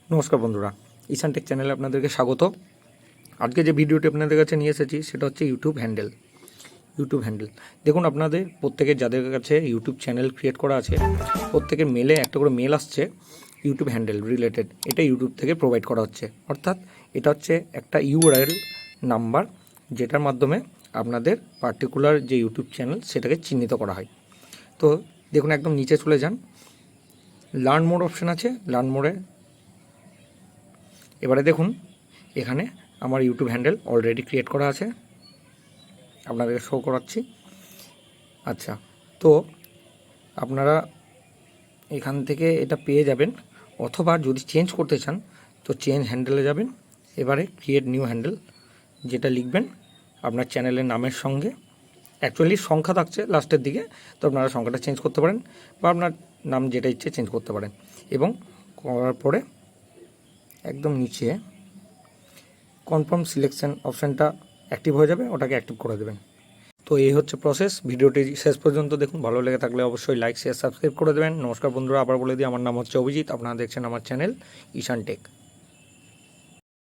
নমস্কার বন্ধুরা, ইশানটেক চ্যানেলে আপনাদেরকে স্বাগত। আজকে যে ভিডিওটি আপনাদের কাছে নিয়ে এসেছি সেটা হচ্ছে ইউটিউব হ্যান্ডেল। দেখুন, আপনাদের প্রত্যেকের যাদের কাছে ইউটিউব চ্যানেল ক্রিয়েট করা আছে প্রত্যেকের মেলে একটা করে মেল আসছে ইউটিউব হ্যান্ডেল রিলেটেড। এটা ইউটিউব থেকে প্রোভাইড করা হচ্ছে, অর্থাৎ এটা হচ্ছে একটা ইউআরএল নাম্বার যেটার মাধ্যমে আপনাদের পার্টিকুলার যে ইউটিউব চ্যানেল সেটাকে চিহ্নিত করা হয়। তো দেখুন, একদম নিচে চলে যান, লার্ন মোড অপশান আছে। লার্ন মোডে এবারে দেখুন, এখানে আমার ইউটিউব হ্যান্ডেল অলরেডি ক্রিয়েট করা আছে, আপনাদেরকে শো করাচ্ছি। আচ্ছা, তো আপনারা এখান থেকে এটা পেয়ে যাবেন, অথবা যদি চেঞ্জ করতে চান তো চেঞ্জ হ্যান্ডেলে যাবেন। এবারে ক্রিয়েট নিউ হ্যান্ডেল যেটা লিখবেন আপনার চ্যানেলের নামের সঙ্গে, অ্যাকচুয়ালি সংখ্যা থাকছে লাস্টের দিকে, তো আপনারা সংখ্যাটা চেঞ্জ করতে পারেন বা আপনার নাম যেটা ইচ্ছে চেঞ্জ করতে পারেন। এবং করার পরে একদম নিচে কনফার্ম সিলেকশন অপশানটা অ্যাক্টিভ হয়ে যাবে, ওটাকে অ্যাক্টিভ করে দেবেন। তো এই হচ্ছে প্রসেস। ভিডিওটি শেষ পর্যন্ত দেখুন, ভালো লেগে থাকলে অবশ্যই লাইক শেয়ার সাবস্ক্রাইব করে দেবেন। নমস্কার বন্ধুরা, আবার বলে দিই, আমার নাম হচ্ছে অভিজিৎ, আপনারা দেখছেন আমার চ্যানেল ঈশানটেক।